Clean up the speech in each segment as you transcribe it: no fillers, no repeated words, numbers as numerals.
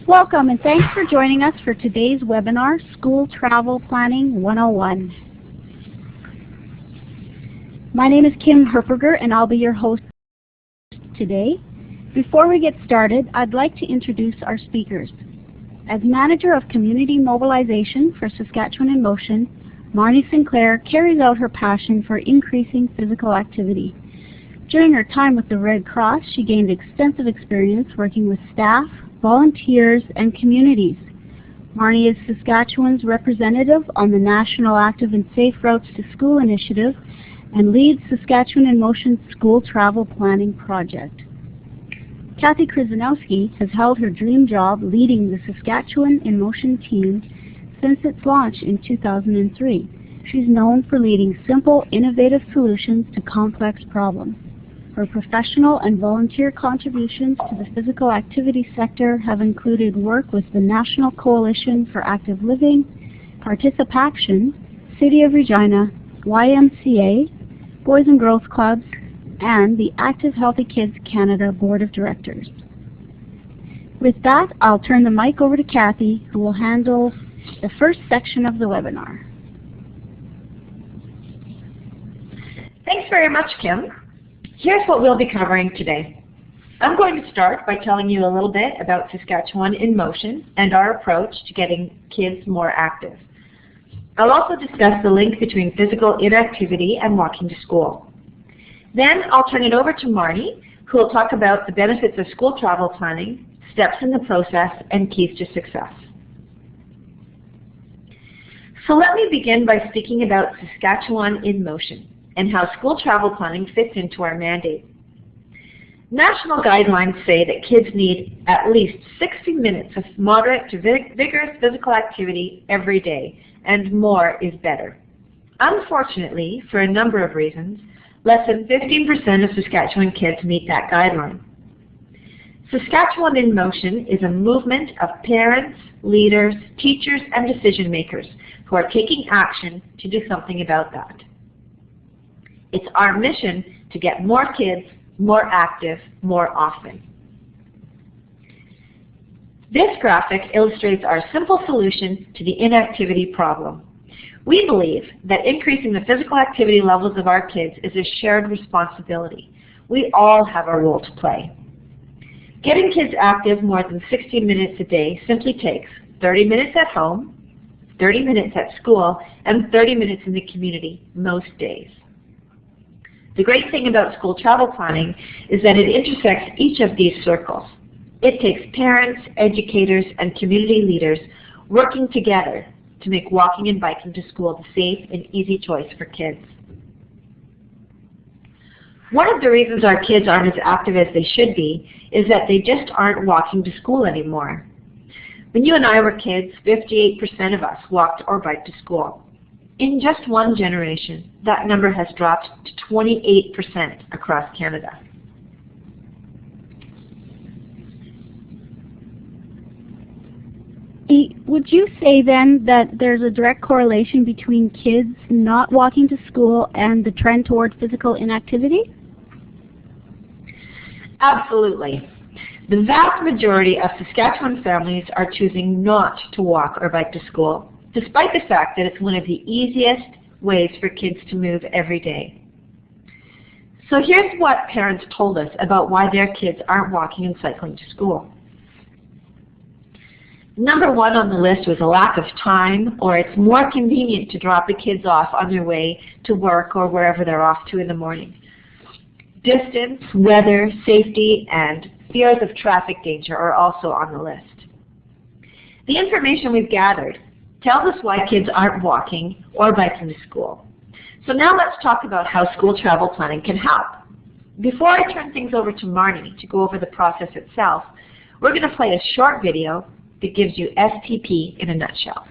Welcome and thanks for joining us for today's webinar, School Travel Planning 101. My name is Kim Herperger and I'll be your host today. Before we get started, I'd like to introduce our speakers. As Manager of Community Mobilization for Saskatchewan Emotion, Marnie Sinclair carries out her passion for increasing physical activity. During her time with the Red Cross, she gained extensive experience working with staff, volunteers, and communities. Marnie is Saskatchewan's representative on the National Active and Safe Routes to School initiative and leads Saskatchewan Emotion's School Travel Planning Project. Kathy Krzyzanowski has held her dream job leading the Saskatchewan Emotion team since its launch in 2003. She's known for leading simple, innovative solutions to complex problems. Her professional and volunteer contributions to the physical activity sector have included work with the National Coalition for Active Living, Participaction, City of Regina, YMCA, Boys and Girls Clubs, and the Active Healthy Kids Canada Board of Directors. With that, I'll turn the mic over to Kathy, who will handle the first section of the webinar. Thanks very much, Kim. Here's what we'll be covering today. I'm going to start by telling you a little bit about Saskatchewan in Motion and our approach to getting kids more active. I'll also discuss the link between physical inactivity and walking to school. Then I'll turn it over to Marnie, who will talk about the benefits of school travel planning, steps in the process, and keys to success. So let me begin by speaking about Saskatchewan in Motion and how school travel planning fits into our mandate. National guidelines say that kids need at least 60 minutes of moderate to vigorous physical activity every day, and more is better. Unfortunately, for a number of reasons, less than 15% of Saskatchewan kids meet that guideline. Saskatchewan in Motion is a movement of parents, leaders, teachers, and decision makers who are taking action to do something about that. It's our mission to get more kids more active more often. This graphic illustrates our simple solution to the inactivity problem. We believe that increasing the physical activity levels of our kids is a shared responsibility. We all have a role to play. Getting kids active more than 60 minutes a day simply takes 30 minutes at home, 30 minutes at school, and 30 minutes in the community most days. The great thing about school travel planning is that it intersects each of these circles. It takes parents, educators, and community leaders working together to make walking and biking to school the safe and easy choice for kids. One of the reasons our kids aren't as active as they should be is that they just aren't walking to school anymore. When you and I were kids, 58% of us walked or biked to school. In just one generation, that number has dropped to 28% across Canada. Would you say then that there's a direct correlation between kids not walking to school and the trend toward physical inactivity? Absolutely. The vast majority of Saskatchewan families are choosing not to walk or bike to school, despite the fact that it's one of the easiest ways for kids to move every day. So here's what parents told us about why their kids aren't walking and cycling to school. Number one on the list was a lack of time, or it's more convenient to drop the kids off on their way to work or wherever they're off to in the morning. Distance, weather, safety, and fears of traffic danger are also on the list. The information we've gathered tells us why kids aren't walking or biking to school. So now let's talk about how school travel planning can help. Before I turn things over to Marnie to go over the process itself, we're going to play a short video that gives you STP in a nutshell.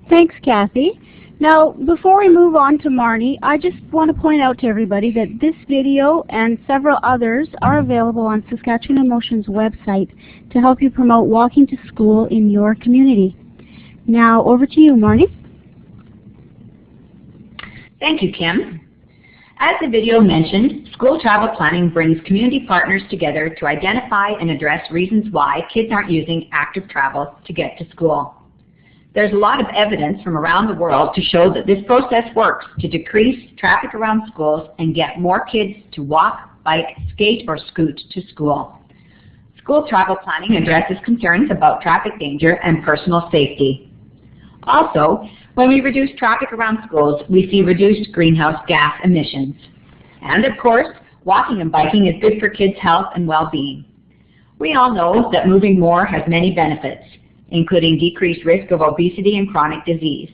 Thanks, Kathy. Now, before we move on to Marnie, I just want to point out to everybody that this video and several others are available on Saskatchewan Emotion's website to help you promote walking to school in your community. Now, over to you, Marnie. Thank you, Kim. As the video mentioned, school travel planning brings community partners together to identify and address reasons why kids aren't using active travel to get to school. There's a lot of evidence from around the world to show that this process works to decrease traffic around schools and get more kids to walk, bike, skate, or scoot to school. School travel planning addresses concerns about traffic danger and personal safety. Also, when we reduce traffic around schools, we see reduced greenhouse gas emissions. And of course, walking and biking is good for kids' health and well-being. We all know that moving more has many benefits, including decreased risk of obesity and chronic disease.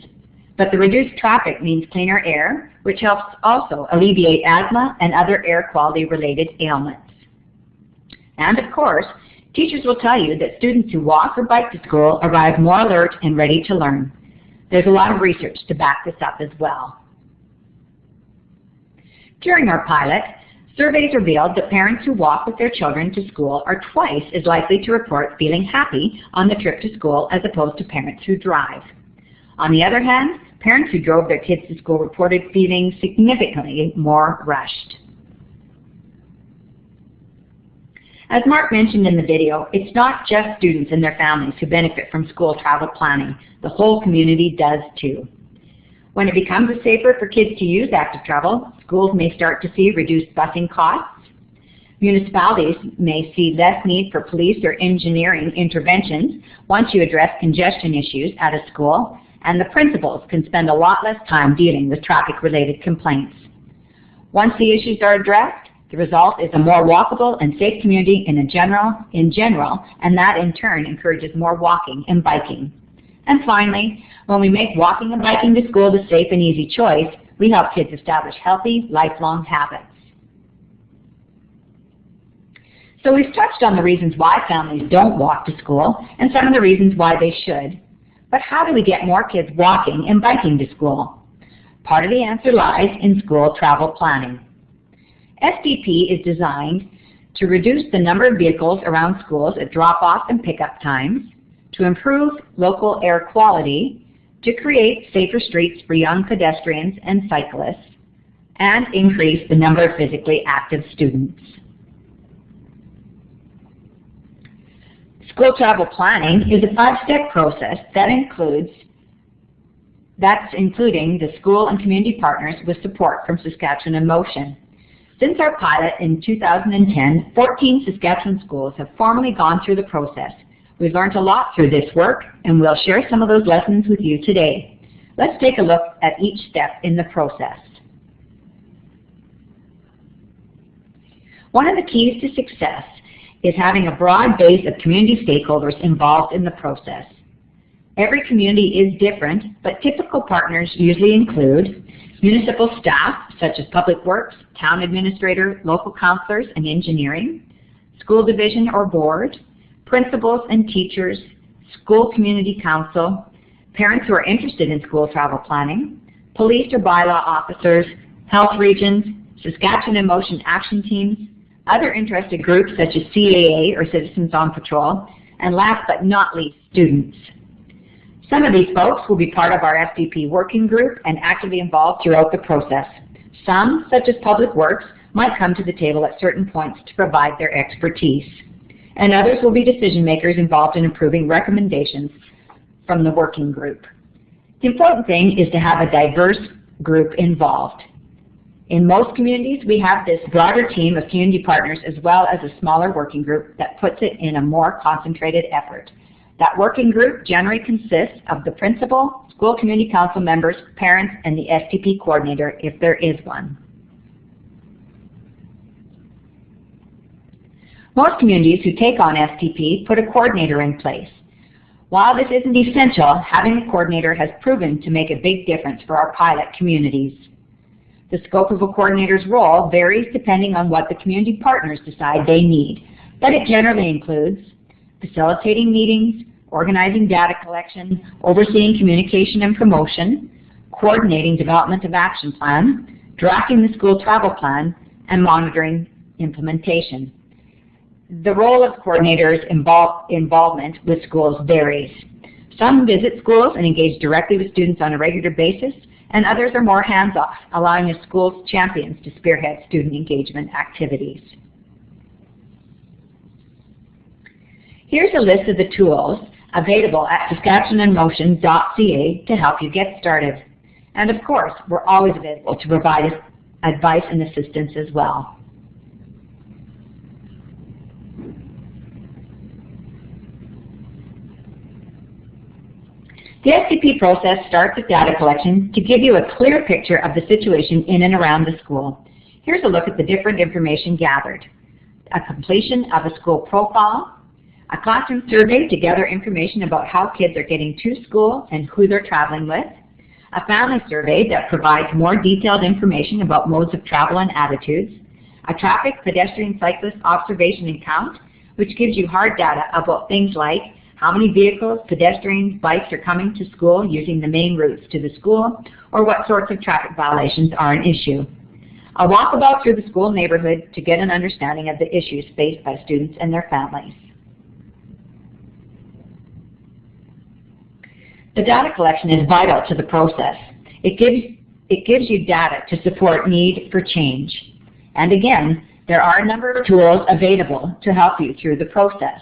But the reduced traffic means cleaner air, which helps also alleviate asthma and other air quality-related ailments. And of course, teachers will tell you that students who walk or bike to school arrive more alert and ready to learn. There's a lot of research to back this up as well. During our pilot, surveys revealed that parents who walk with their children to school are twice as likely to report feeling happy on the trip to school as opposed to parents who drive. On the other hand, parents who drove their kids to school reported feeling significantly more rushed. As Mark mentioned in the video, it's not just students and their families who benefit from school travel planning. The whole community does too. When it becomes safer for kids to use active travel, schools may start to see reduced busing costs. Municipalities may see less need for police or engineering interventions once you address congestion issues at a school, and the principals can spend a lot less time dealing with traffic-related complaints. Once the issues are addressed, the result is a more walkable and safe community in general, and that in turn encourages more walking and biking. And finally, when we make walking and biking to school the safe and easy choice, we help kids establish healthy, lifelong habits. So we've touched on the reasons why families don't walk to school and some of the reasons why they should. But how do we get more kids walking and biking to school? Part of the answer lies in school travel planning. STP is designed to reduce the number of vehicles around schools at drop-off and pickup times, to improve local air quality, to create safer streets for young pedestrians and cyclists, and increase the number of physically active students. School travel planning is a 5-step process that's including the school and community partners with support from Saskatchewan Emotion. Since our pilot in 2010, 14 Saskatchewan schools have formally gone through the process. We've learned a lot through this work, and we'll share some of those lessons with you today. Let's take a look at each step in the process. One of the keys to success is having a broad base of community stakeholders involved in the process. Every community is different, but typical partners usually include municipal staff, such as public works, town administrator, local counselors, and engineering, school division or board, principals and teachers, school community council, parents who are interested in school travel planning, police or bylaw officers, health regions, Saskatchewan Emotion action teams, other interested groups such as CAA or Citizens on Patrol, and last but not least, students. Some of these folks will be part of our STP working group and actively involved throughout the process. Some, such as Public Works, might come to the table at certain points to provide their expertise. And others will be decision makers involved in improving recommendations from the working group. The important thing is to have a diverse group involved. In most communities, we have this broader team of community partners as well as a smaller working group that puts it in a more concentrated effort. That working group generally consists of the principal, school community council members, parents, and the STP coordinator if there is one. Most communities who take on STP put a coordinator in place. While this isn't essential, having a coordinator has proven to make a big difference for our pilot communities. The scope of a coordinator's role varies depending on what the community partners decide they need, but it generally includes facilitating meetings, organizing data collection, overseeing communication and promotion, coordinating development of action plans, drafting the school travel plan, and monitoring implementation. The role of coordinators' involvement with schools varies. Some visit schools and engage directly with students on a regular basis, and others are more hands-off, allowing the school's champions to spearhead student engagement activities. Here's a list of the tools available at saskatchewanemotion.ca to help you get started. And of course, we're always available to provide advice and assistance as well. The STP process starts with data collection to give you a clear picture of the situation in and around the school. Here's a look at the different information gathered. A completion of a school profile, a classroom survey to gather information about how kids are getting to school and who they're traveling with, a family survey that provides more detailed information about modes of travel and attitudes, a traffic, pedestrian, cyclist observation and count, which gives you hard data about things like how many vehicles, pedestrians, bikes are coming to school using the main routes to the school, or what sorts of traffic violations are an issue. A walkabout through the school neighborhood to get an understanding of the issues faced by students and their families. The data collection is vital to the process. It gives you data to support need for change. And again, there are a number of tools available to help you through the process.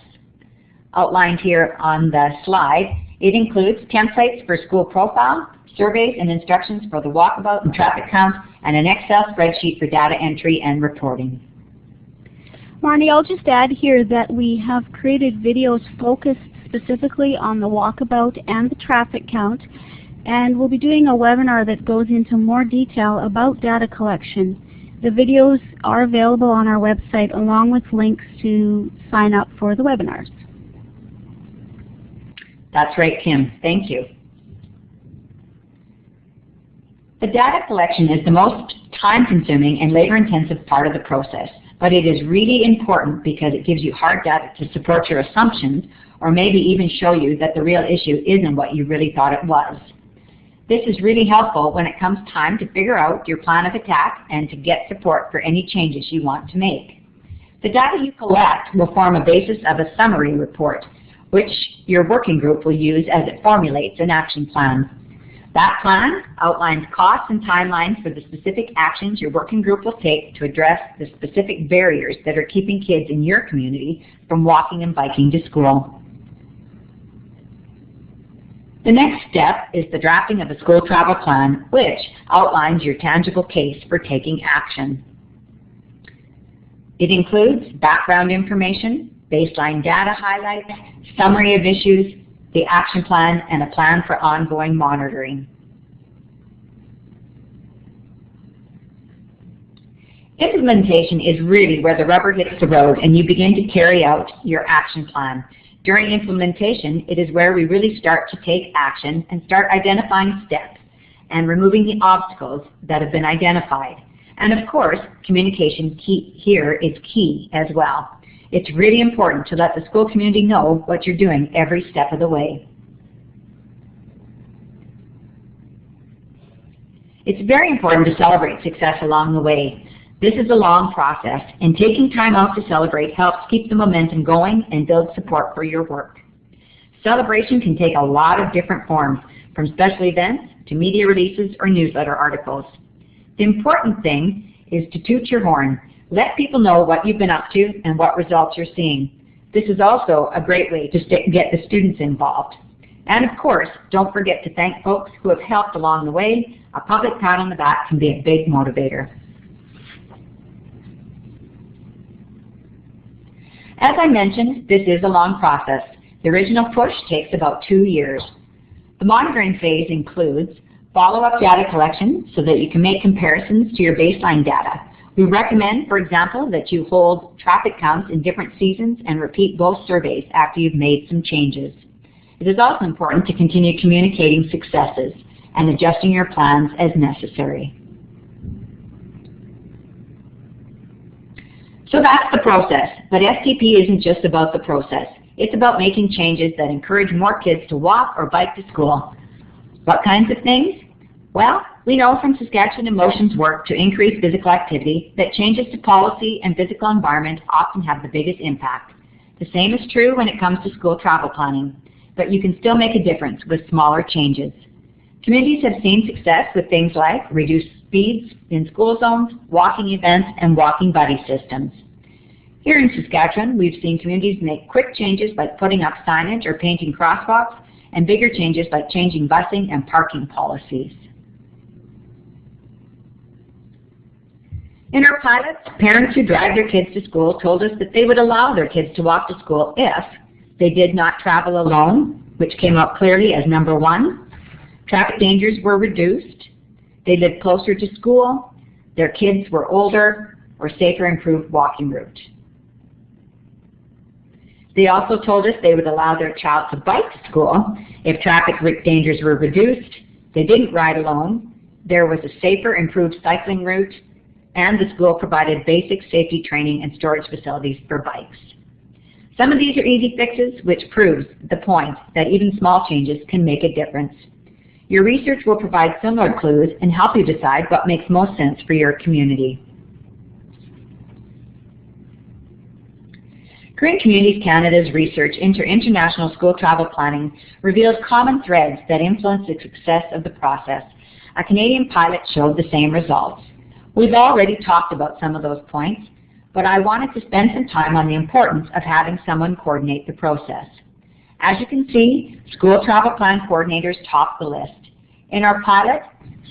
Outlined here on the slide, it includes templates for school profile, surveys and instructions for the walkabout and traffic count, and an Excel spreadsheet for data entry and reporting. Marnie, I'll just add here that we have created videos focused specifically on the walkabout and the traffic count, and we'll be doing a webinar that goes into more detail about data collection. The videos are available on our website along with links to sign up for the webinars. That's right, Kim. Thank you. The data collection is the most time-consuming and labor-intensive part of the process, but it is really important because it gives you hard data to support your assumptions or maybe even show you that the real issue isn't what you really thought it was. This is really helpful when it comes time to figure out your plan of attack and to get support for any changes you want to make. The data you collect will form a basis of a summary report, which your working group will use as it formulates an action plan. That plan outlines costs and timelines for the specific actions your working group will take to address the specific barriers that are keeping kids in your community from walking and biking to school. The next step is the drafting of a school travel plan, which outlines your tangible case for taking action. It includes background information, baseline data highlights, summary of issues, the action plan, and a plan for ongoing monitoring. Implementation is really where the rubber hits the road and you begin to carry out your action plan. During implementation, it is where we really start to take action and start identifying steps and removing the obstacles that have been identified. And of course, communication here is key as well. It's really important to let the school community know what you're doing every step of the way. It's very important to celebrate success along the way. This is a long process, and taking time out to celebrate helps keep the momentum going and build support for your work. Celebration can take a lot of different forms, from special events to media releases or newsletter articles. The important thing is to toot your horn. Let people know what you've been up to and what results you're seeing. This is also a great way to get the students involved. And of course, don't forget to thank folks who have helped along the way. A public pat on the back can be a big motivator. As I mentioned, this is a long process. The original push takes about 2 years. The monitoring phase includes follow-up data collection so that you can make comparisons to your baseline data. We recommend, for example, that you hold traffic counts in different seasons and repeat both surveys after you've made some changes. It is also important to continue communicating successes and adjusting your plans as necessary. So that's the process, but STP isn't just about the process. It's about making changes that encourage more kids to walk or bike to school. What kinds of things? Well, we know from Saskatchewan Emotion's work to increase physical activity that changes to policy and physical environment often have the biggest impact. The same is true when it comes to school travel planning, but you can still make a difference with smaller changes. Communities have seen success with things like reduced speeds in school zones, walking events, and walking buddy systems. Here in Saskatchewan, we've seen communities make quick changes like putting up signage or painting crosswalks, and bigger changes like changing busing and parking policies. In our pilots, parents who drive their kids to school told us that they would allow their kids to walk to school if they did not travel alone, which came up clearly as number 1. Traffic dangers were reduced. They lived closer to school. Their kids were older or safer improved walking route. They also told us they would allow their child to bike to school if traffic dangers were reduced. They didn't ride alone. There was a safer, improved cycling route, and the school provided basic safety training and storage facilities for bikes. Some of these are easy fixes, which proves the point that even small changes can make a difference. Your research will provide similar clues and help you decide what makes most sense for your community. Green Communities Canada's research into international school travel planning reveals common threads that influence the success of the process. A Canadian pilot showed the same results. We've already talked about some of those points, but I wanted to spend some time on the importance of having someone coordinate the process. As you can see, school travel plan coordinators top the list. In our pilot,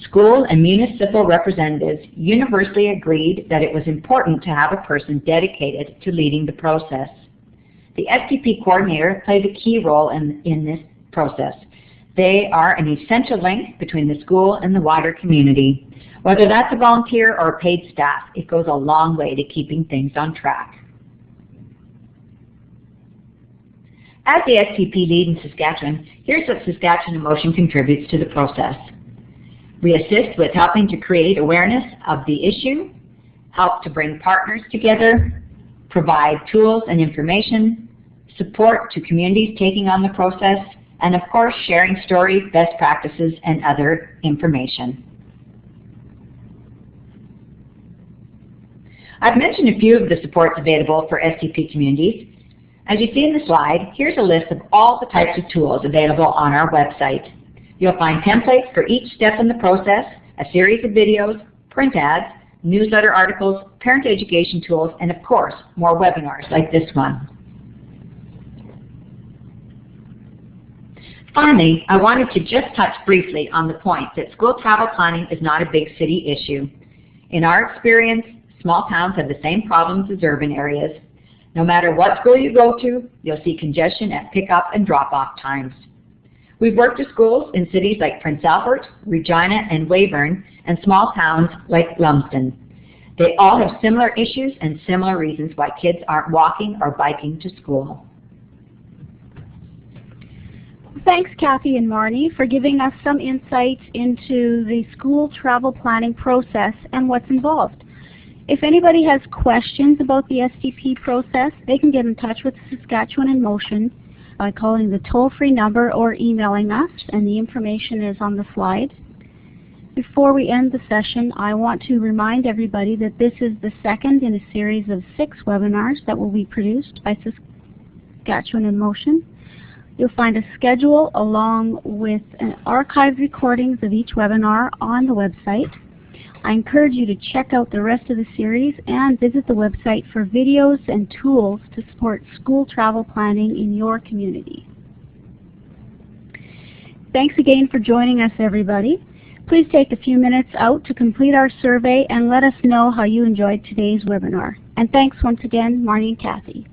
school and municipal representatives universally agreed that it was important to have a person dedicated to leading the process. The STP Coordinator plays a key role in this process. They are an essential link between the school and the wider community. Whether that's a volunteer or a paid staff, it goes a long way to keeping things on track. As the STP lead in Saskatchewan, here's what Saskatchewan Emotion contributes to the process. We assist with helping to create awareness of the issue, help to bring partners together, provide tools and information, support to communities taking on the process, and of course sharing stories, best practices, and other information. I've mentioned a few of the supports available for STP communities. As you see in the slide, here's a list of all the types of tools available on our website. You'll find templates for each step in the process, a series of videos, print ads, newsletter articles, parent education tools, and of course, more webinars like this one. Finally, I wanted to just touch briefly on the point that school travel planning is not a big city issue. In our experience, small towns have the same problems as urban areas. No matter what school you go to, you'll see congestion at pickup and drop-off times. We've worked with schools in cities like Prince Albert, Regina, and Weyburn, and small towns like Lumsden. They all have similar issues and similar reasons why kids aren't walking or biking to school. Thanks, Kathy and Marnie, for giving us some insights into the school travel planning process and what's involved. If anybody has questions about the STP process, they can get in touch with Saskatchewan Emotion by calling the toll-free number or emailing us, and the information is on the slide. Before we end the session, I want to remind everybody that this is the second in a series of 6 webinars that will be produced by Saskatchewan Emotion. You'll find a schedule along with archived recordings of each webinar on the website. I encourage you to check out the rest of the series and visit the website for videos and tools to support school travel planning in your community. Thanks again for joining us, everybody. Please take a few minutes out to complete our survey and let us know how you enjoyed today's webinar. And thanks once again, Marnie and Kathy.